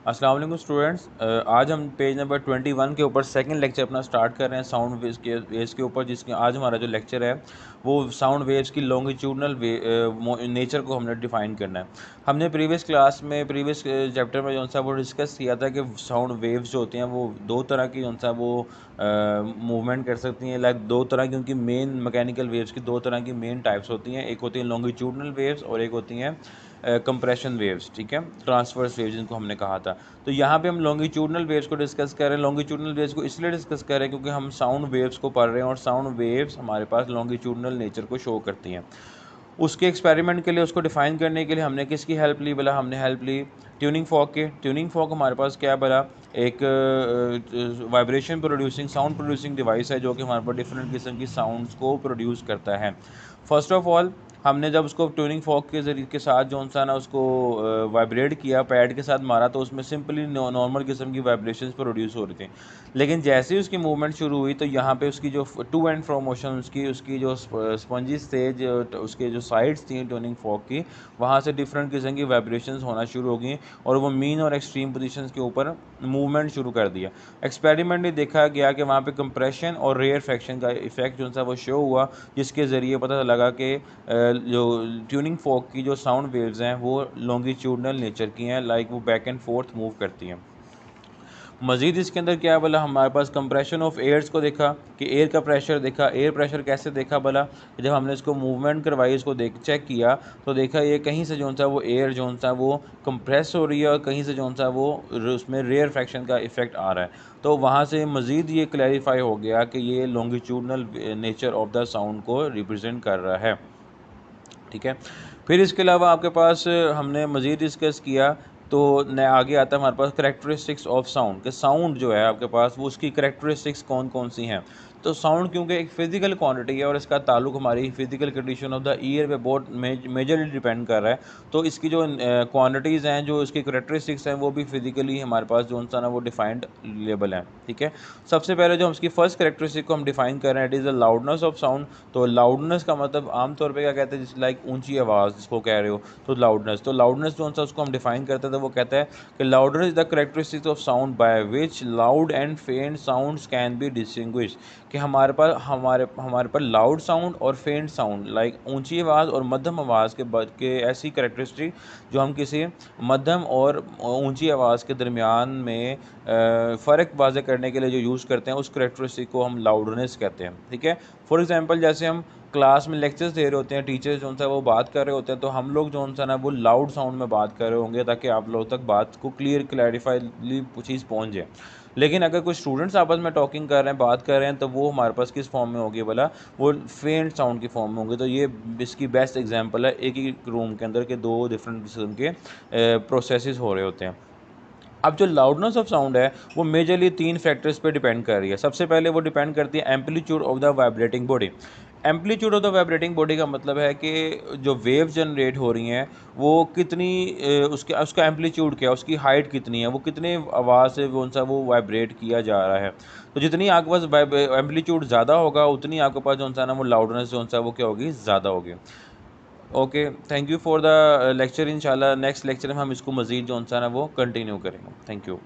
अस्सलाम वालेकुम स्टूडेंट्स, आज हम पेज नंबर 21 के ऊपर सेकंड लेक्चर अपना स्टार्ट कर रहे हैं साउंड वेव्स के ऊपर, जिसके आज हमारा जो लेक्चर है वो साउंड वेव्स की लॉन्गिट्यूडनल नेचर को हमने डिफ़ाइन करना है। हमने प्रीवियस क्लास में प्रीवियस चैप्टर में जो सा वो डिस्कस किया था कि साउंड वेव्स जो होती हैं वो दो तरह की जो सा वो मूवमेंट कर सकती हैं। लाइक दो तरह की उनकी मेन मैकेनिकल वेव्स की दो तरह की मेन टाइप्स होती हैं, एक होती हैं लॉन्गिट्यूडनल वेव्स और एक होती हैं कंप्रेशन वेव्स, ठीक है, ट्रांसवर्स वेव्स जिनको हमने कहा था। तो यहाँ पे हम लॉन्गिट्यूडनल वेव्स को डिस्कस कर रहे हैं। लॉन्गिट्यूडनल वेव्स को इसलिए डिस्कस कर रहे हैं क्योंकि हम साउंड वेव्स को पढ़ रहे हैं और साउंड वेव्स हमारे पास लॉन्गिट्यूडनल नेचर को शो करती हैं। उसके एक्सपेरिमेंट के लिए, उसको डिफाइन करने के लिए हमने किसकी हेल्प ली? बोला हमने हेल्प ली ट्यूनिंग फॉक के। ट्यूनिंग फॉक हमारे पास क्या बोला, एक vibration producing sound producing device है जो कि हमारे पास डिफरेंट किस्म की साउंड्स को प्रोड्यूस करता है। फर्स्ट ऑफ ऑल हमने जब उसको ट्यूनिंग फॉक के ज़रिए के साथ जो सा ना उसको वाइब्रेट किया, पैड के साथ मारा, तो उसमें सिंपली नॉर्मल किस्म की वाइब्रेशंस प्रोड्यूस हो रही थी। लेकिन जैसे ही उसकी मूवमेंट शुरू हुई तो यहाँ पे उसकी जो टू एंड फ्रो मोशन, उसकी जो स्पंजिस थे, जो उसके जो साइड्स थी ट्यूनिंग फॉक की, वहाँ से डिफरेंट किस्म की वाइब्रेशंस होना शुरू हो गई और वो मीन और एक्सट्रीम पोजीशंस के ऊपर मूवमेंट शुरू कर दिया। एक्सपेरिमेंट में देखा गया कि वहाँ पे कंप्रेशन और रेयर फ्रैक्शन का इफेक्ट जो सा वो शो हुआ, जिसके ज़रिए पता लगा कि जो ट्यूनिंग फॉक की जो साउंड वेव्स हैं वो लॉन्गिट्यूडनल नेचर की हैं, लाइक वो बैक एंड फोर्थ मूव करती हैं। मज़ीद इसके अंदर क्या बोला, हमारे पास कंप्रेशन ऑफ एयर्स को देखा कि एयर का प्रेशर देखा। एयर प्रेशर कैसे देखा बोला, जब हमने इसको मूवमेंट करवाई, इसको चेक किया तो देखा ये कहीं से जो सा वो एयर जो सा वो कंप्रेस हो रही है और कहीं से जो सा वो उसमें रेयर फ्रैक्शन का इफेक्ट आ रहा है। तो वहाँ से मज़ीद ये क्लैरिफाई हो गया कि ये longitudinal nature of the sound को रिप्रेजेंट कर रहा है, ठीक है। फिर इसके अलावा आपके पास हमने मज़ीद डिस्कस किया तो न आगे आता है हमारे पास करेक्टरिस्टिक्स ऑफ साउंड, कि साउंड जो है आपके पास वो उसकी करेक्टरिस्टिक्स कौन कौन सी हैं। तो साउंड क्योंकि एक फ़िज़िकल क्वांटिटी है और इसका ताल्लुक हमारी physical condition of the year पे बहुत मेजरली डिपेंड कर रहा है। तो इसकी जो क्वांटिटीज़ हैं, जो इसकी करेक्टरिस्टिक्स हैं, वो भी फ़िज़िकली हमारे पास जो सा ना वो डिफाइंड लेबल हैं, ठीक है। सबसे पहले जो हम इसकी फ़र्स्ट करेक्टरिस्टिक को हम डिफ़ाइन कर रहे हैं, it is the loudness of sound. तो लाउडनेस का मतलब आमतौर पे क्या कहते हैं, जिस लाइक ऊंची आवाज़ जिसको कह रहे हो, तो लाउडनेस जो सा उसको हम डिफाइन करते थे, वो कहता है कि loudness is the characteristics of sound by which loud and फेंट साउंड्स कैन बी डिस्टिंग्विश। कि हमारे पर लाउड साउंड और फेंट साउंड, लाइक ऊंची आवाज़ और मध्यम आवाज़ के ऐसी करेक्टरिस्टिक जो हम किसी मध्यम और ऊंची आवाज़ के दरमियान में फ़र्क वाज़े करने के लिए जो यूज़ करते हैं, उस करेक्टरिस्टिक को हम लाउडनेस कहते हैं, ठीक है। फॉर एग्जांपल जैसे हम क्लास में लेक्चर्स दे रहे होते हैं, टीचर्स जो सा वो बात कर रहे होते हैं, तो हम लोग जो सा ना वो लाउड साउंड में बात कर रहे होंगे ताकि आप लोग तक बात को क्लियरफाइली चीज़ पहुंच जाए। लेकिन अगर कुछ स्टूडेंट्स आपस में टॉकिंग कर रहे हैं, बात कर रहे हैं, तो वो हमारे पास किस फॉर्म में होगी बोला, वो फेंट साउंड की फॉर्म में होंगे। तो ये इसकी बेस्ट एग्जांपल है, एक ही रूम के अंदर के दो डिफरेंट किस्म के प्रोसेसेस हो रहे होते हैं। अब जो लाउडनेस ऑफ साउंड है वो मेजरली तीन फैक्टर्स पे डिपेंड कर रही है। सबसे पहले वो डिपेंड करती है amplitude of the vibrating body. Amplitude of the vibrating body का मतलब है कि जो वेव जनरेट हो रही हैं वो कितनी उसके उसका एम्पलीट्यूड क्या है, उसकी हाइट कितनी है, वो कितने आवाज़ से कौन सा वो वाइब्रेट किया जा रहा है। तो जितनी आपके पास एम्पलीट्यूड ज़्यादा होगा, उतनी आपके पास जो सा ना वो लाउडनेस जो सा वो क्या होगी, ज़्यादा होगी। Okay, thank you for the lecture. इंशाल्लाह नेक्स्ट लेक्चर में हम इसको मज़ीद जो सा ना वो कंटिन्यू करेंगे। Thank you.